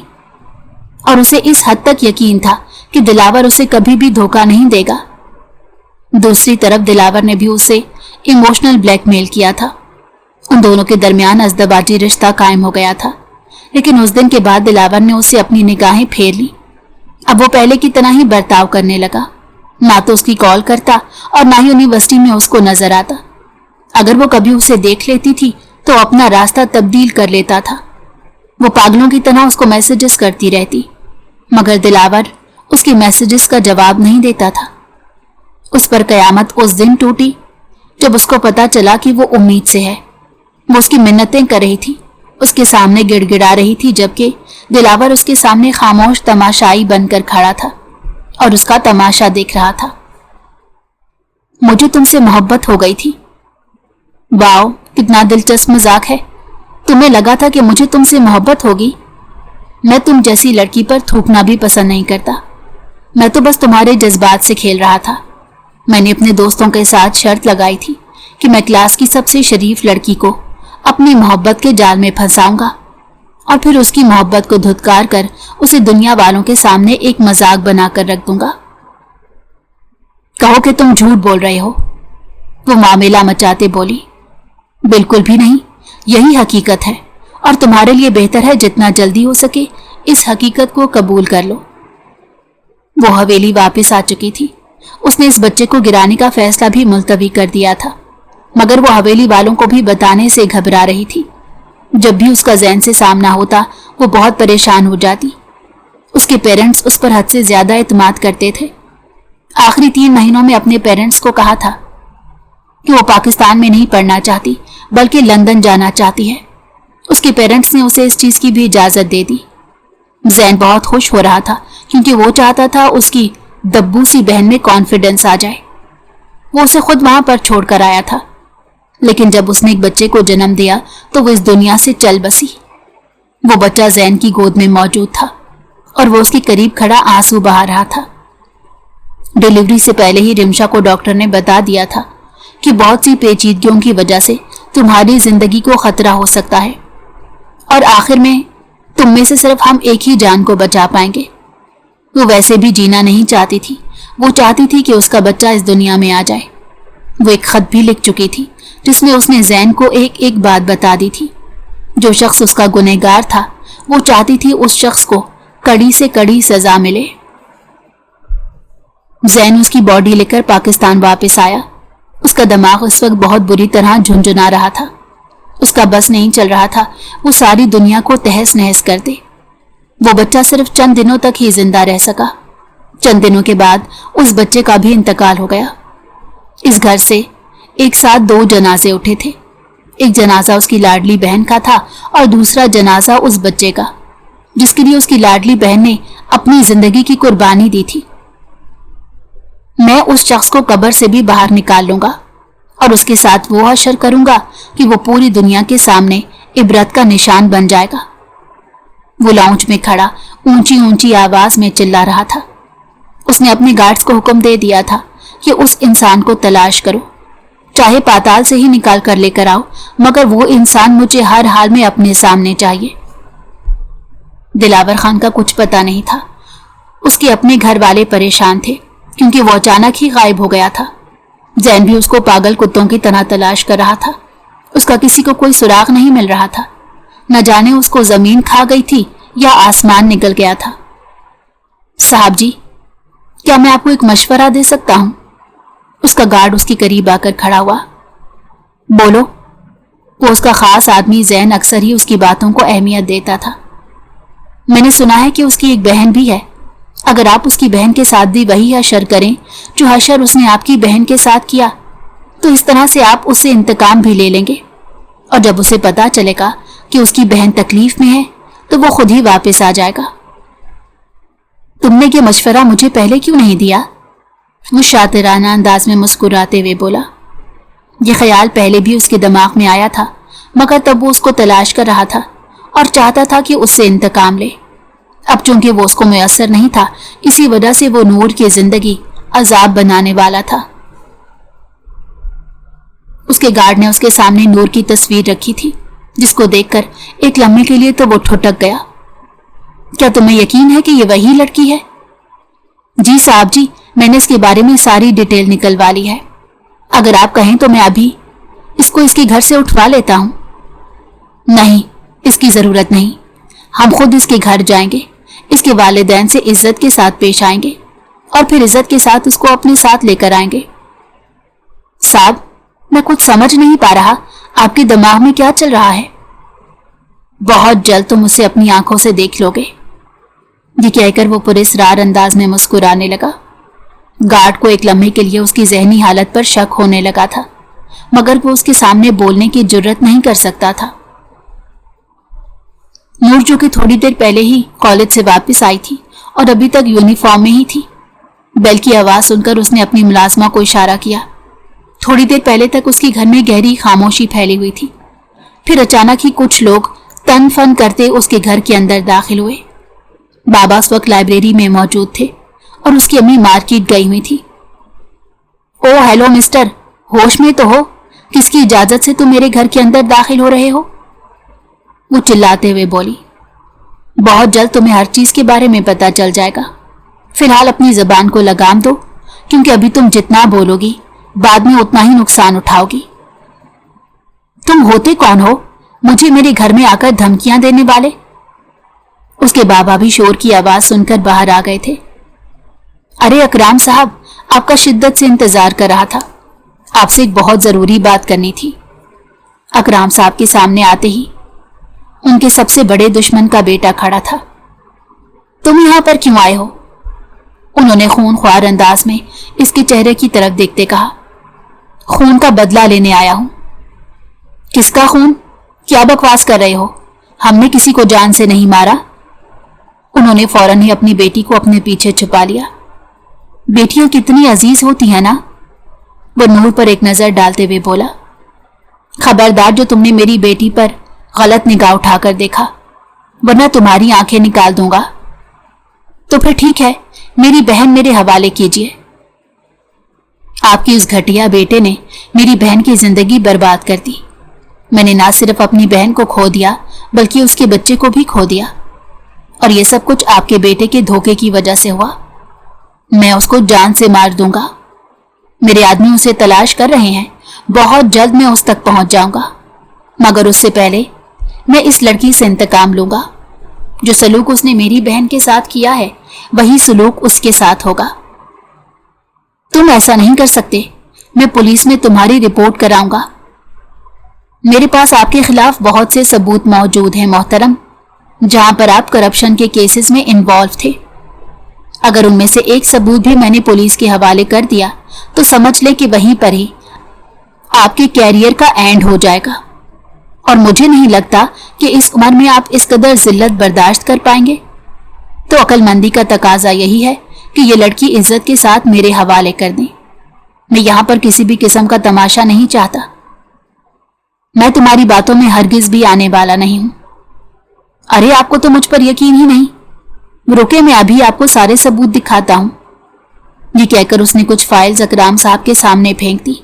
और उसे इस हद तक यकीन था कि दिलावर उसे कभी भी धोखा नहीं देगा। दूसरी तरफ दिलावर ने भी उसे इमोशनल ब्लैकमेल किया था। उन दोनों के दरमियान अज़दवाजी रिश्ता कायम हो गया था, लेकिन उस दिन के बाद दिलावर ने उससे अपनी निगाहें फेर ली। अब वो पहले की तरह ही बर्ताव करने लगा, ना तो उसकी कॉल करता और ना ही यूनिवर्सिटी में उसको नजर आता। अगर वो कभी उसे देख लेती थी तो अपना रास्ता तब्दील कर लेता था। वो पागलों की तरह उसको मैसेजेस करती रहती, मगर दिलावर उसके मैसेजेस का जवाब नहीं देता था। उस पर कयामत उस दिन टूटी जब उसको पता चला कि वो उम्मीद से है। वो उसकी मिन्नतें कर रही थी, उसके सामने गिड़गिड़ा रही थी, जबकि दिलावर उसके सामने खामोश तमाशाई बनकर खड़ा था और उसका तमाशा देख रहा था। मुझे तुमसे मोहब्बत हो गई थी। वाओ, कितना दिलचस्प मजाक है। तुम्हें लगा था कि मुझे तुमसे मोहब्बत होगी? मैं तुम जैसी लड़की पर थूकना भी पसंद नहीं करता। मैं तो बस तुम्हारे जज्बात से खेल रहा था। मैंने अपने दोस्तों के साथ शर्त लगाई थी कि मैं क्लास की सबसे शरीफ लड़की को अपनी मोहब्बत के जाल में फंसाऊंगा और फिर उसकी मोहब्बत को धुतकार कर उसे दुनिया वालों के सामने एक मजाक बनाकर रख दूंगा। कहो कि तुम झूठ बोल रहे हो, वो मामला मचाते बोली। बिल्कुल भी नहीं, यही हकीकत है और तुम्हारे लिए बेहतर है जितना जल्दी हो सके इस हकीकत को कबूल कर लो। वो हवेली वापस आ चुकी थी। उसने इस बच्चे को गिराने का फैसला भी मुलतवी कर दिया था, मगर वो हवेली वालों को भी बताने से घबरा रही थी। जब भी उसका ज़हन से सामना होता वो बहुत परेशान हो जाती। उसके पेरेंट्स उस पर हद से ज्यादा एतमाद करते थे। आखिरी 3 महीनों में अपने पेरेंट्स को कहा था कि वो पाकिस्तान में नहीं पढ़ना चाहती बल्कि लंदन जाना चाहती है। उसके पेरेंट्स ने उसे इस चीज की भी इजाजत दे दी। जैन बहुत खुश हो रहा था क्योंकि वो चाहता था उसकी दब्बू सी बहन में कॉन्फिडेंस आ जाए। वो उसे खुद वहां पर छोड़कर आया था, लेकिन जब उसने एक बच्चे को जन्म दिया तो वो इस दुनिया से चल बसी। वो बच्चा जैन की गोद में मौजूद था और वो उसके करीब खड़ा आंसू बहा रहा था। डिलीवरी से पहले ही रिमशा को डॉक्टर ने बता दिया था कि बहुत सी पेचीदगियों की वजह से तुम्हारी जिंदगी को खतरा हो सकता है और आखिर में तुम में से सिर्फ हम एक ही जान को बचा पाएंगे। वो वैसे भी जीना नहीं चाहती थी, वो चाहती थी कि उसका बच्चा इस दुनिया में आ जाए। वो एक खत भी लिख चुकी थी जिसमें उसने जैन को एक एक बात बता दी थी। जो शख्स उसका गुनहगार था वो चाहती थी उस शख्स को कड़ी से कड़ी सजा मिले। जैन उसकी बॉडी लेकर पाकिस्तान वापस आया। उसका दिमाग उस वक्त बहुत बुरी तरह झुंझुना रहा था। उसका बस नहीं चल रहा था वो सारी दुनिया को तहस नहस कर दे। वो बच्चा सिर्फ चंद दिनों तक ही जिंदा रह सका। चंद दिनों के बाद उस बच्चे का भी इंतकाल हो गया। इस घर से एक साथ 2 जनाजे उठे थे। एक जनाजा उसकी लाडली बहन का था और दूसरा जनाजा उस बच्चे का। जिस के लिए उसकी लाडली बहन ने अपनी जिंदगी की कुर्बानी दी थी। मैं उस शख्स को कब्र से भी बाहर निकाल लूंगा और उसके साथ वो हशर करूंगा कि वो पूरी दुनिया के सामने इबरत का निशान बन जाएगा। वो लाउंज में खड़ा ऊंची ऊंची आवाज में चिल्ला रहा था। उसने अपने गार्ड्स को हुक्म दे दिया था कि उस इंसान को तलाश करो, चाहे पाताल से ही निकाल कर लेकर आओ, मगर वो इंसान मुझे हर हाल में अपने सामने चाहिए। दिलावर खान का कुछ पता नहीं था। उसके अपने घर वाले परेशान थे क्योंकि वो अचानक ही गायब हो गया था। जैन भी उसको पागल कुत्तों की तरह तलाश कर रहा था। उसका किसी को कोई सुराग नहीं मिल रहा था। न जाने उसको जमीन खा गई थी या आसमान निकल गया था। साहब जी, क्या मैं आपको एक मशवरा दे सकता हूं? उसका गार्ड उसके करीब आकर खड़ा हुआ। बोलो। वो उसका खास आदमी जैन अक्सर ही उसकी बातों को अहमियत देता था। मैंने सुना है कि उसकी एक बहन भी है। अगर आप उसकी बहन के साथ भी वही हशर करें जो हशर उसने आपकी बहन के साथ किया, तो इस तरह से आप उससे इंतकाम भी ले लेंगे, और जब उसे पता चलेगा कि उसकी बहन तकलीफ में है तो वो खुद ही वापस आ जाएगा। तुमने ये मशवरा मुझे पहले क्यों नहीं दिया? वो शातिराना अंदाज में मुस्कुराते हुए बोला। यह ख्याल पहले भी उसके दिमाग में आया था, मगर तब वो उसको तलाश कर रहा था और चाहता था कि उससे इंतकाम ले। अब चूंकि वो उसको मुयस्सर नहीं था, इसी वजह से वो नूर की जिंदगी अजाब बनाने वाला था। उसके गार्ड ने उसके सामने नूर की तस्वीर रखी थी, जिसको देखकर एक लम्हे के लिए तो वो ठुठक गया। क्या तुम्हें यकीन है कि ये वही लड़की है? जी साहब जी, मैंने इसके बारे में सारी डिटेल निकलवा ली है। अगर आप कहें तो मैं अभी इसको इसके घर से उठवा लेता हूं। नहीं, इसकी जरूरत नहीं। हम खुद इसके घर जाएंगे, इसके वालिदैन से इज्जत के साथ पेश आएंगे और फिर इज्जत के साथ उसको अपने साथ लेकर आएंगे। साहब, मैं कुछ समझ नहीं पा रहा, आपके दिमाग में क्या चल रहा है? बहुत जल्द तुम उसे अपनी आंखों से देख लोगे। ये कहकर वो पुरस्कार अंदाज में मुस्कुराने लगा। गार्ड को एक लम्हे के लिए उसकी जहनी हालत पर शक होने लगा था, मगर वो उसके सामने बोलने की जुर्रत नहीं कर सकता था। नूर जो कि थोड़ी देर पहले ही कॉलेज से वापस आई थी और अभी तक यूनिफॉर्म में ही थी, बेल की आवाज सुनकर उसने अपनी मुलाजमा को इशारा किया। थोड़ी देर पहले तक उसके घर में गहरी खामोशी फैली हुई थी। फिर अचानक ही कुछ लोग तन फन करते उसके घर के अंदर दाखिल हुए। बाबा उस वक्त लाइब्रेरी में मौजूद थे और उसकी अम्मी मार्केट गई हुई थी। ओ हेलो मिस्टर, होश में तो हो? किसकी इजाजत से तुम मेरे घर के अंदर दाखिल हो रहे हो? वो चिल्लाते हुए बोली। बहुत जल्द तुम्हें हर चीज के बारे में पता चल जाएगा। फिलहाल अपनी जबान को लगाम दो, क्योंकि अभी तुम जितना बोलोगी बाद में उतना ही नुकसान उठाओगी। तुम होते कौन हो, मुझे मेरे घर में आकर धमकियां देने वाले? उसके बाबा भी शोर की आवाज सुनकर बाहर आ गए थे। अरे अकराम साहब, आपका शिद्दत से इंतजार कर रहा था। आपसे एक बहुत जरूरी बात करनी थी। अकराम साहब के सामने आते ही उनके सबसे बड़े दुश्मन का बेटा खड़ा था। तुम यहां पर क्यों आए हो? उन्होंने खूनख्वार अंदाज में इसके चेहरे की तरफ देखते कहा। खून का बदला लेने आया हूं। किसका खून? क्या बकवास कर रहे हो? हमने किसी को जान से नहीं मारा। उन्होंने फौरन ही अपनी बेटी को अपने पीछे छुपा लिया। बेटियां कितनी अजीज होती हैं ना? वो नूर पर एक नजर डालते हुए बोला। खबरदार, जो तुमने मेरी बेटी पर गलत निगाह उठाकर देखा, वरना तुम्हारी आंखें निकाल दूंगा। तो फिर ठीक है, मेरी बहन मेरे हवाले कीजिए। आपके इस घटिया बेटे ने मेरी बहन की जिंदगी बर्बाद कर दी। मैंने ना सिर्फ अपनी बहन को खो दिया, बल्कि उसके बच्चे को भी खो दिया, और ये सब कुछ आपके बेटे के धोखे की वजह से हुआ। मैं उसको जान से मार दूंगा। मेरे आदमी उसे तलाश कर रहे हैं। बहुत जल्द मैं उस तक पहुंच जाऊंगा, मगर उससे पहले मैं इस लड़की से इंतकाम लूंगा। जो सलूक उसने मेरी बहन के साथ किया है, वही सलूक उसके साथ होगा। तुम ऐसा नहीं कर सकते। मैं पुलिस में तुम्हारी रिपोर्ट कराऊंगा। मेरे पास आपके खिलाफ बहुत से सबूत मौजूद हैं मोहतरम, जहां पर आप करप्शन के केसेस में इन्वॉल्व थे। अगर उनमें से एक सबूत भी मैंने पुलिस के हवाले कर दिया तो समझ ले कि वहीं पर ही आपके कैरियर का एंड हो जाएगा और मुझे नहीं लगता कि इस उम्र में आप इस कदर जिल्लत बर्दाश्त कर पाएंगे। तो अक्लमंदी का तकाजा यही है कि ये लड़की इज्जत के साथ मेरे हवाले कर दें। मैं यहां पर किसी भी किस्म का तमाशा नहीं चाहता। मैं तुम्हारी बातों में हरगिज भी आने वाला नहीं हूं। अरे आपको तो मुझ पर यकीन ही नहीं। रुके, मैं अभी आपको सारे सबूत दिखाता हूं। ये कहकर उसने कुछ फाइल्स अकराम साहब के सामने फेंक दी।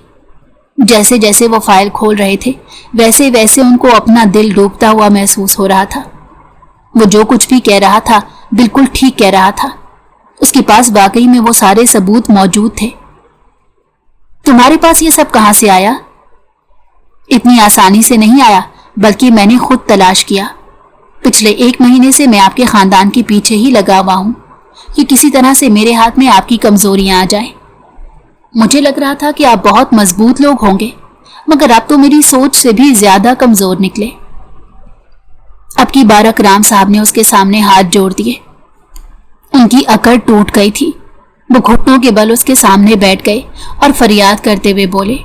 जैसे जैसे वो फाइल खोल रहे थे वैसे वैसे उनको अपना दिल डूबता हुआ महसूस हो रहा था। वो जो कुछ भी कह रहा था बिल्कुल ठीक कह रहा था। उसके पास वाकई में वो सारे सबूत मौजूद थे। तुम्हारे पास ये सब कहां से आया? इतनी आसानी से नहीं आया, बल्कि मैंने खुद तलाश किया। पिछले 1 महीने से मैं आपके खानदान के पीछे ही लगा हुआ हूं कि किसी तरह से मेरे हाथ में आपकी कमजोरियां आ जाए। मुझे लग रहा था कि आप बहुत मजबूत लोग होंगे, मगर आप तो मेरी सोच से भी ज्यादा कमजोर निकले। अब की बार अकराम साहब ने उसके सामने हाथ जोड़ दिए। उनकी अकड़ टूट गई थी। वो घुटनों के बल उसके सामने बैठ गए और फरियाद करते हुए बोले,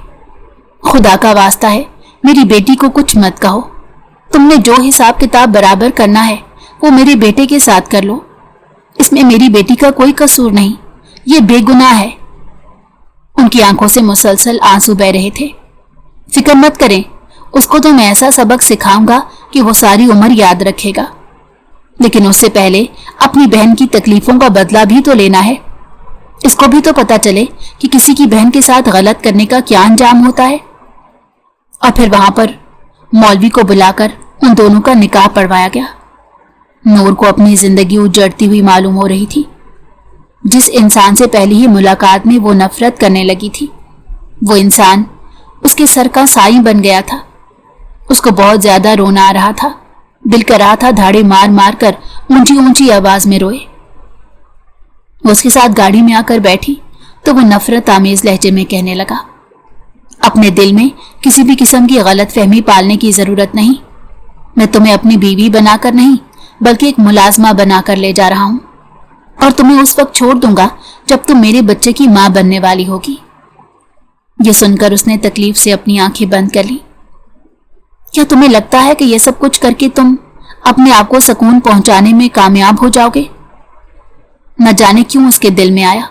खुदा का वास्ता है, मेरी बेटी को कुछ मत कहो। तुमने जो हिसाब किताब बराबर करना है वो मेरे बेटे के साथ कर लो। इसमें मेरी बेटी का कोई कसूर नहीं, ये बेगुनाह है। उनकी आंखों से मुसलसल आंसू बह रहे थे। फिक्र मत करें, उसको तो मैं ऐसा सबक सिखाऊंगा कि वो सारी उम्र याद रखेगा। लेकिन उससे पहले अपनी बहन की तकलीफों का बदला भी तो लेना है। इसको भी तो पता चले कि किसी की बहन के साथ गलत करने का क्या अंजाम होता है। और फिर वहां पर मौलवी को बुलाकर उन दोनों का निकाह पढ़वाया गया। नूर को अपनी जिंदगी उजड़ती हुई मालूम हो रही थी। जिस इंसान से पहली ही मुलाकात में वो नफरत करने लगी थी, वो इंसान उसके सर का साईं बन गया था। उसको बहुत ज्यादा रोना आ रहा था। दिल कर रहा था धाड़े मार मार कर ऊंची ऊंची आवाज में रोए। वो उसके साथ गाड़ी में आकर बैठी तो वो नफरत आमेज लहजे में कहने लगा, अपने दिल में किसी भी किस्म की गलत फहमी पालने की जरूरत नहीं। मैं तुम्हें अपनी बीवी बनाकर नहीं बल्कि एक मुलाजमा बनाकर ले जा रहा हूं, और तुम्हें उस वक्त छोड़ दूंगा जब तुम मेरे बच्चे की मां बनने वाली होगी। ये सुनकर उसने तकलीफ से अपनी आंखें बंद कर ली। क्या तुम्हें लगता है कि यह सब कुछ करके तुम अपने आप को सुकून पहुंचाने में कामयाब हो जाओगे? न जाने क्यों उसके दिल में आया।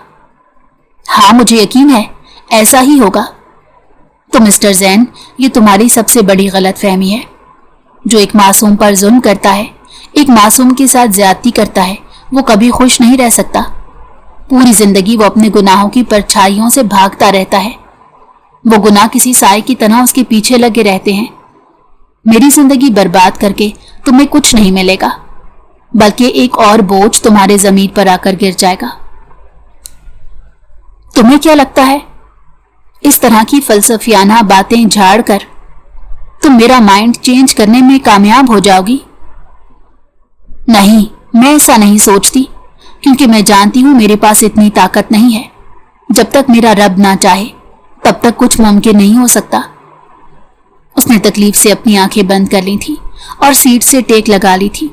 हाँ, मुझे यकीन है ऐसा ही होगा। तो मिस्टर जैन, ये तुम्हारी सबसे बड़ी गलतफहमी है। जो एक मासूम पर जुल्म करता है, एक मासूम के साथ ज्यादती करता है, वो कभी खुश नहीं रह सकता। पूरी जिंदगी वो अपने गुनाहों की परछाइयों से भागता रहता है। वो गुनाह किसी साए की तरह उसके पीछे लगे रहते हैं। मेरी जिंदगी बर्बाद करके तुम्हें कुछ नहीं मिलेगा, बल्कि एक और बोझ तुम्हारे जमीन पर आकर गिर जाएगा। तुम्हें क्या लगता है इस तरह की फलसफियाना बातें झाड़ कर तुम मेरा माइंड चेंज करने में कामयाब हो जाओगी? नहीं, मैं ऐसा नहीं सोचती, क्योंकि मैं जानती हूं मेरे पास इतनी ताकत नहीं है। जब तक मेरा रब ना चाहे तब तक कुछ मुमकिन नहीं हो सकता। उसने तकलीफ से अपनी आंखें बंद कर ली थी और सीट से टेक लगा ली थी।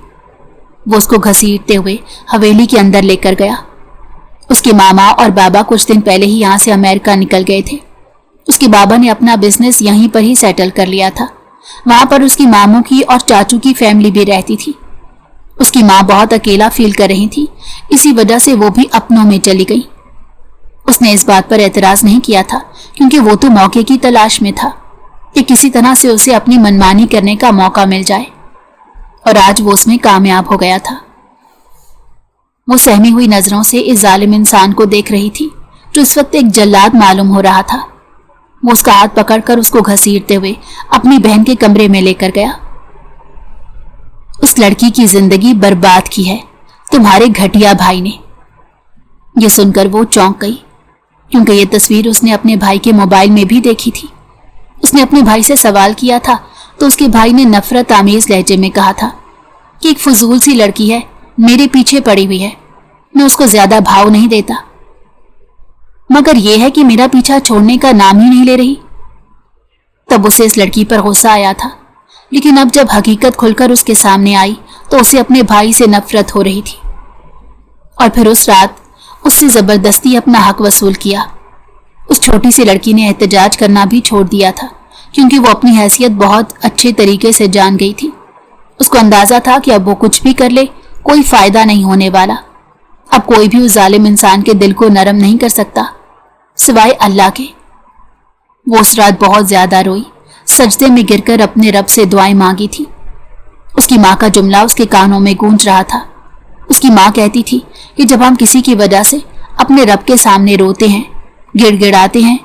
वो उसको घसीटते हुए हवेली के अंदर लेकर गया। उसके मामा और बाबा कुछ दिन पहले ही यहां से अमेरिका निकल गए थे। उसके बाबा ने अपना बिजनेस यहीं पर ही सेटल कर लिया था। वहां पर उसकी मामू की और चाचू की फैमिली भी रहती थी। उसकी माँ बहुत अकेला फील कर रही थी, इसी वजह से वो भी अपनों में चली गई। उसने इस बात पर एतराज नहीं किया था, क्योंकि वो तो मौके की तलाश में था कि किसी तरह से उसे अपनी मनमानी करने का मौका मिल जाए, और आज वो उसमें कामयाब हो गया था। वो सहमी हुई नजरों से इस जालिम इंसान को देख रही थी, जो इस वक्त एक जल्लाद मालूम हो रहा था। वो उसका हाथ पकड़कर उसको घसीटते हुए अपनी बहन के कमरे में लेकर गया। उस लड़की की जिंदगी बर्बाद की है तुम्हारे घटिया भाई ने। यह सुनकर वो चौंक गई, क्योंकि ये तस्वीर उसने अपने भाई के मोबाइल में भी देखी थी। उसने अपने भाई से सवाल किया था तो उसके भाई ने नफरत आमेज लहजे में कहा था कि एक फजूल सी लड़की है, मेरे पीछे पड़ी हुई है, मैं उसको ज्यादा भाव नहीं देता। मगर यह है कि मेरा पीछा छोड़ने का नाम ही नहीं ले रही। तब उसे इस लड़की पर गुस्सा आया था, लेकिन अब जब हकीकत खुलकर उसके सामने आई तो उसे अपने भाई से नफरत हो रही थी। और फिर उस रात उससे जबरदस्ती अपना हक वसूल किया। उस छोटी सी लड़की ने एहतजाज करना भी छोड़ दिया था, کیونکہ وہ اپنی حیثیت بہت اچھے طریقے سے جان گئی تھی۔ اس کو اندازہ تھا کہ اب وہ کچھ بھی کر لے کوئی فائدہ نہیں ہونے والا۔ اب کوئی بھی اس ظالم انسان کے دل کو نرم نہیں کر سکتا سوائے اللہ کے۔ وہ اس رات بہت زیادہ روئی، سجدے میں گر کر اپنے رب سے دعائیں مانگی تھی۔ اس کی ماں کا جملہ اس کے کانوں میں گونج رہا تھا۔ اس کی ماں کہتی تھی کہ جب ہم کسی کی وجہ سے اپنے رب کے سامنے روتے ہیں، گڑ گڑاتے ہیں،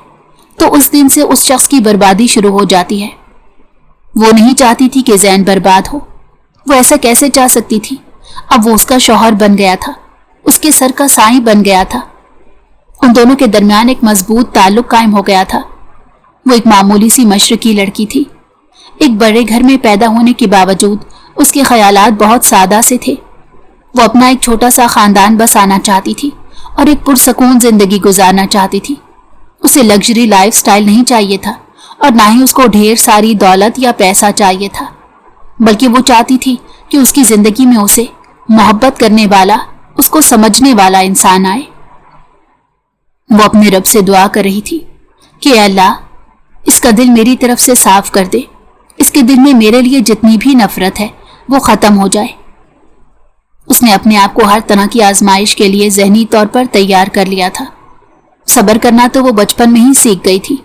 تو اس دن سے اس شخص کی بربادی شروع ہو جاتی ہے۔ وہ نہیں چاہتی تھی کہ زین برباد ہو۔ وہ ایسا کیسے چاہ سکتی تھی؟ اب وہ اس کا شوہر بن گیا تھا، اس کے سر کا سائیں بن گیا تھا۔ ان دونوں کے درمیان ایک مضبوط تعلق قائم ہو گیا تھا۔ وہ ایک معمولی سی مشرقی لڑکی تھی۔ ایک بڑے گھر میں پیدا ہونے کے باوجود اس کے خیالات بہت سادہ سے تھے۔ وہ اپنا ایک چھوٹا سا خاندان بسانا چاہتی تھی اور ایک پرسکون زندگی گزارنا چاہتی تھی۔ اسے لگژری لائف سٹائل نہیں چاہیے تھا اور نہ ہی اس کو ڈھیر ساری دولت یا پیسہ چاہیے تھا، بلکہ وہ چاہتی تھی کہ اس کی زندگی میں اسے محبت کرنے والا، اس کو سمجھنے والا انسان آئے۔ وہ اپنے رب سے دعا کر رہی تھی کہ اے اللہ، اس کا دل میری طرف سے صاف کر دے، اس کے دل میں میرے لیے جتنی بھی نفرت ہے وہ ختم ہو جائے۔ اس نے اپنے آپ کو ہر طرح کی آزمائش کے لیے ذہنی طور پر تیار کر لیا تھا۔ صبر کرنا تو وہ بچپن میں ہی سیکھ گئی تھی۔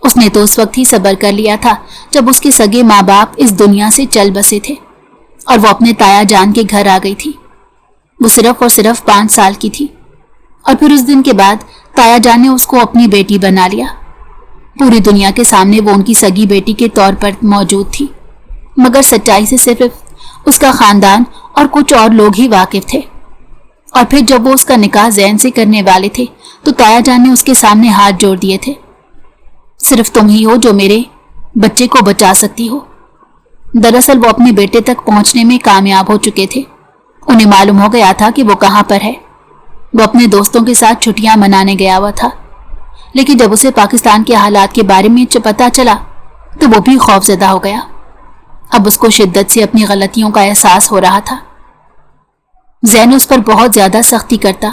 اس نے تو اس وقت ہی صبر کر لیا تھا جب اس کے سگے ماں باپ اس دنیا سے چل بسے تھے اور وہ اپنے تایا جان کے گھر آ گئی تھی۔ وہ صرف اور صرف 5 سال کی تھی، اور پھر اس دن کے بعد تایا جان نے اس کو اپنی بیٹی بنا لیا۔ پوری دنیا کے سامنے وہ ان کی سگی بیٹی کے طور پر موجود تھی، مگر سچائی سے صرف اس کا خاندان اور کچھ اور لوگ ہی واقف تھے۔ اور پھر جب وہ اس کا نکاح زین سے کرنے والے تھے تو تایا جان نے اس کے سامنے ہاتھ جوڑ دیے تھے۔ صرف تم ہی ہو جو میرے بچے کو بچا سکتی ہو۔ دراصل وہ اپنے بیٹے تک پہنچنے میں کامیاب ہو چکے تھے۔ انہیں معلوم ہو گیا تھا کہ وہ کہاں پر ہے۔ وہ اپنے دوستوں کے ساتھ چھٹیاں منانے گیا ہوا تھا، لیکن جب اسے پاکستان کے حالات کے بارے میں پتہ چلا تو وہ بھی خوفزدہ ہو گیا۔ اب اس کو شدت سے اپنی غلطیوں کا احساس ہو رہا تھا۔ زین اس پر بہت زیادہ سختی کرتا،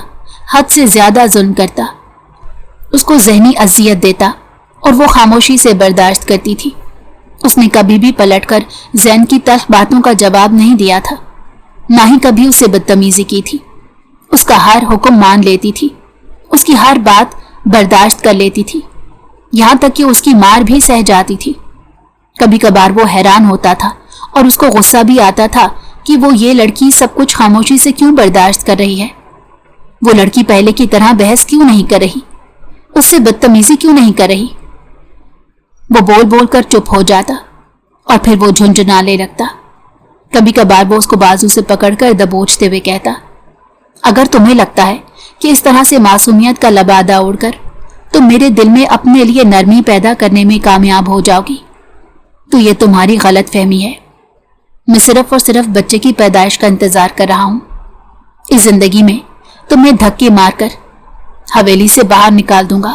حد سے زیادہ ظلم کرتا، اس کو ذہنی اذیت دیتا اور وہ خاموشی سے برداشت کرتی تھی۔ اس نے کبھی بھی پلٹ کر زین کی تلخ باتوں کا جواب نہیں دیا تھا، نہ ہی کبھی اس سے بدتمیزی کی تھی۔ اس کا ہر حکم مان لیتی تھی، اس کی ہر بات برداشت کر لیتی تھی، یہاں تک کہ اس کی مار بھی سہ جاتی تھی۔ کبھی کبھار وہ حیران ہوتا تھا اور اس کو غصہ بھی آتا تھا کہ وہ یہ لڑکی سب کچھ خاموشی سے کیوں برداشت کر رہی ہے۔ وہ لڑکی پہلے کی طرح بحث کیوں نہیں کر رہی، اس سے بدتمیزی کیوں نہیں کر رہی۔ وہ بول بول کر چپ ہو جاتا اور پھر وہ جھنجھنانے لگتا۔ کبھی کبھار وہ اس کو بازو سے پکڑ کر دبوچتے ہوئے کہتا، اگر تمہیں لگتا ہے کہ اس طرح سے معصومیت کا لبادہ اڑ کر تم میرے دل میں اپنے لیے نرمی پیدا کرنے میں کامیاب ہو جاؤ گی تو یہ تمہاری غلط فہمی ہے۔ میں صرف اور صرف بچے کی پیدائش کا انتظار کر رہا ہوں۔ اس زندگی میں تمہیں دھکے مار کر حویلی سے باہر نکال دوں گا۔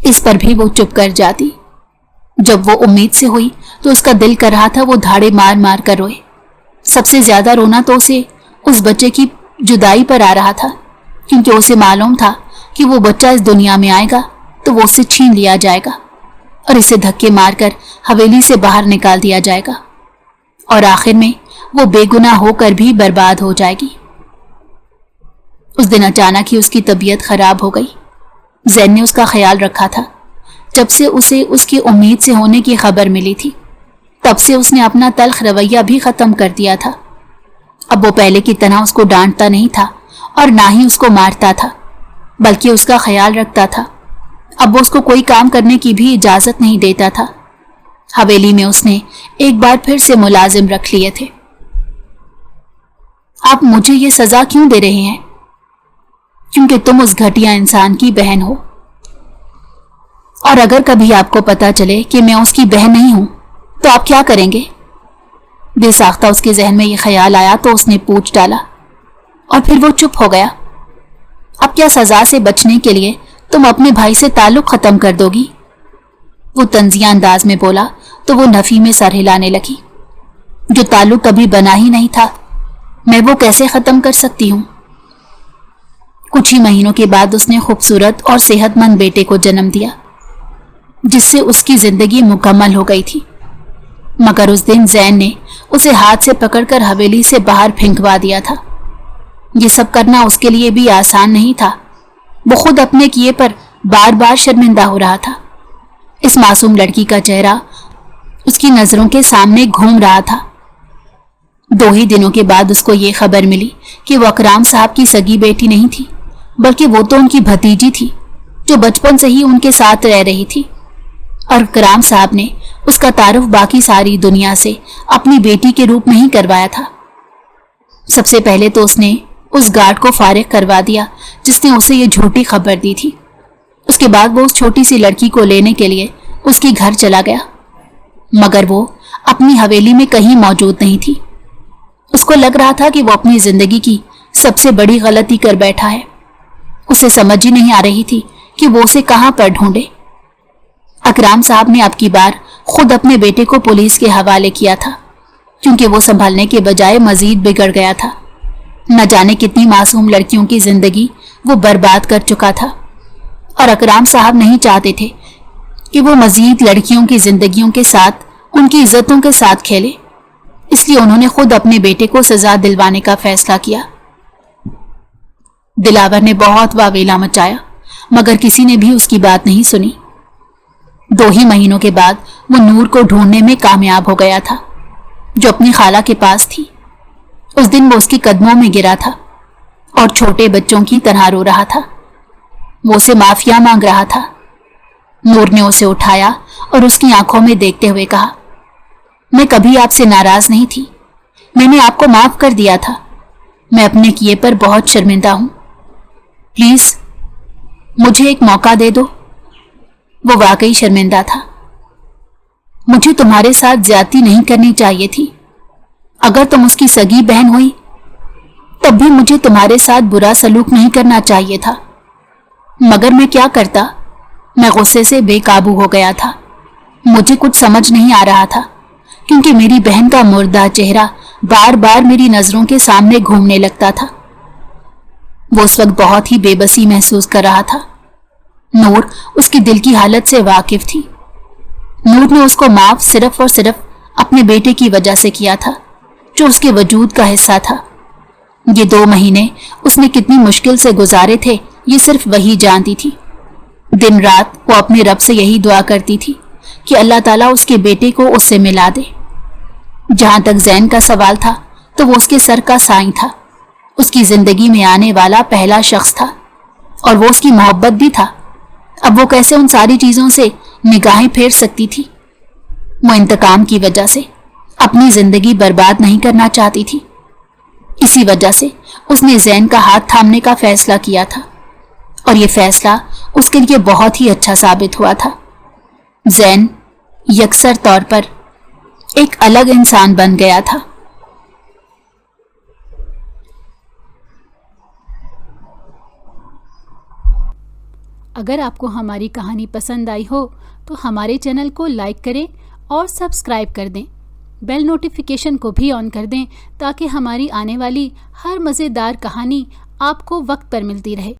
اس پر بھی وہ چپ کر جاتی۔ جب وہ امید سے ہوئی تو اس کا دل کر رہا تھا وہ دھاڑے مار مار کر روئے۔ سب سے زیادہ رونا تو اسے اس بچے کی جدائی پر آ رہا تھا، کیونکہ اسے معلوم تھا کہ وہ بچہ اس دنیا میں آئے گا تو وہ اسے چھین لیا جائے گا اور اسے دھکے مار کر حویلی سے باہر نکال دیا جائے گا، اور آخر میں وہ بے گناہ ہو کر بھی برباد ہو جائے گی۔ اس دن اچانک ہی اس کی طبیعت خراب ہو گئی۔ زین نے اس کا خیال رکھا تھا۔ جب سے اسے اس کی امید سے ہونے کی خبر ملی تھی تب سے اس نے اپنا تلخ رویہ بھی ختم کر دیا تھا۔ اب وہ پہلے کی طرح اس کو ڈانٹتا نہیں تھا اور نہ ہی اس کو مارتا تھا، بلکہ اس کا خیال رکھتا تھا۔ اب وہ اس کو کوئی کام کرنے کی بھی اجازت نہیں دیتا تھا۔ حویلی میں اس نے ایک بار پھر سے ملازم رکھ لیے تھے۔ آپ مجھے یہ سزا کیوں دے رہے ہیں؟ کیونکہ تم اس گھٹیا انسان کی بہن ہو، اور اگر کبھی آپ کو پتا چلے کہ میں اس کی بہن نہیں ہوں تو آپ کیا کریں گے؟ بے ساختہ اس کے ذہن میں یہ خیال آیا تو اس نے پوچھ ڈالا، اور پھر وہ چپ ہو گیا۔ اب کیا سزا سے بچنے کے لیے تم اپنے بھائی سے تعلق ختم کر دو گی؟ وہ طنزیہ انداز میں بولا تو وہ نفی میں سر ہلانے لگی۔ جو تعلق کبھی بنا ہی نہیں تھا میں وہ کیسے ختم کر سکتی ہوں؟ کچھ ہی مہینوں کے بعد اس نے خوبصورت اور صحت مند بیٹے کو جنم دیا۔ جس سے اس کی زندگی مکمل ہو گئی تھی، مگر اس دن زین نے اسے ہاتھ سے پکڑ کر حویلی سے باہر پھینکوا دیا تھا۔ یہ سب کرنا اس کے لیے بھی آسان نہیں تھا۔ وہ خود اپنے کیے پر بار بار شرمندہ ہو رہا تھا۔ اس معصوم لڑکی کا چہرہ اس کی نظروں کے سامنے گھوم رہا تھا۔ 2 ہی دنوں کے بعد اس کو یہ خبر ملی کہ وہ اکرام صاحب کی سگی بیٹی نہیں تھی، بلکہ وہ تو ان کی بھتیجی تھی جو بچپن سے ہی ان کے ساتھ رہ رہی تھی، اور اکرام صاحب نے اس کا تعارف باقی ساری دنیا سے اپنی بیٹی کے روپ میں ہی کروایا تھا۔ سب سے پہلے تو اس نے اس گارڈ کو فارغ کروا دیا جس نے اسے یہ جھوٹی خبر دی تھی۔ اس کے بعد وہ اس چھوٹی سی لڑکی کو لینے کے لیے اس کے گھر چلا گیا، مگر وہ اپنی حویلی میں کہیں موجود نہیں تھی۔ اس کو لگ رہا تھا کہ وہ اپنی زندگی کی سب سے بڑی غلطی کر بیٹھا ہے۔ اسے سمجھ ہی نہیں آ رہی تھی کہ وہ اسے کہاں پر ڈھونڈے۔ اکرام صاحب نے اب کی بار خود اپنے بیٹے کو پولیس کے حوالے کیا تھا، کیونکہ وہ سنبھلنے کے بجائے مزید بگڑ گیا تھا۔ نہ جانے کتنی معصوم لڑکیوں کی زندگی وہ برباد کر چکا تھا، اور اکرام صاحب نہیں چاہتے تھے کہ وہ مزید لڑکیوں کی زندگیوں کے ساتھ ان کی عزتوں کے ساتھ کھیلے، اس لیے انہوں نے خود اپنے بیٹے کو سزا دلوانے کا فیصلہ کیا۔ دلاور نے بہت واویلا مچایا، مگر کسی نے بھی اس کی بات نہیں سنی۔ 2 ہی مہینوں کے بعد وہ نور کو ڈھونڈنے میں کامیاب ہو گیا تھا، جو اپنی خالہ کے پاس تھی۔ اس دن وہ اس کے قدموں میں گرا تھا اور چھوٹے بچوں کی طرح رو رہا تھا۔ وہ اسے معافیا مانگ رہا تھا۔ نور نے اسے اٹھایا اور اس کی آنکھوں میں دیکھتے ہوئے کہا، میں کبھی آپ سے ناراض نہیں تھی، میں نے آپ کو معاف کر دیا تھا، میں اپنے کیے پر بہت شرمندہ ہوں، پلیز مجھے ایک موقع دے دو۔ وہ واقعی شرمندہ تھا۔ مجھے تمہارے ساتھ زیادتی نہیں کرنی چاہیے تھی، اگر تم اس کی سگی بہن ہوئی تب بھی مجھے تمہارے ساتھ برا سلوک نہیں کرنا چاہیے تھا، مگر میں کیا کرتا، میں غصے سے بے قابو ہو گیا تھا۔ مجھے کچھ سمجھ نہیں آ رہا تھا، کیونکہ میری بہن کا مردہ چہرہ بار بار میری نظروں کے سامنے گھومنے لگتا تھا۔ وہ اس وقت بہت ہی بے بسی محسوس کر رہا تھا۔ نور اس کی دل کی حالت سے واقف تھی۔ نور نے اس کو معاف صرف اور صرف اپنے بیٹے کی وجہ سے کیا تھا، جو اس کے وجود کا حصہ تھا۔ یہ 2 مہینے اس نے کتنی مشکل سے گزارے تھے یہ صرف وہی جانتی تھی۔ دن رات وہ اپنے رب سے یہی دعا کرتی تھی کہ اللہ تعالیٰ اس کے بیٹے کو اس سے ملا دے۔ جہاں تک زین کا سوال تھا تو وہ اس کے سر کا سائیں تھا، اس کی زندگی میں آنے والا پہلا شخص تھا، اور وہ اس کی محبت بھی تھا۔ اب وہ کیسے ان ساری چیزوں سے نگاہیں پھیر سکتی تھی؟ وہ انتقام کی وجہ سے اپنی زندگی برباد نہیں کرنا چاہتی تھی۔ اسی وجہ سے اس نے زین کا ہاتھ تھامنے کا فیصلہ کیا تھا، اور یہ فیصلہ اس کے لیے بہت ہی اچھا ثابت ہوا تھا۔ زین یکسر طور پر ایک الگ انسان بن گیا تھا۔ اگر آپ کو ہماری کہانی پسند آئی ہو تو ہمارے چینل کو لائک کریں اور سبسکرائب کر دیں۔ بیل نوٹیفیکیشن کو بھی آن کر دیں تاکہ ہماری آنے والی ہر مزیدار کہانی آپ کو وقت پر ملتی رہے۔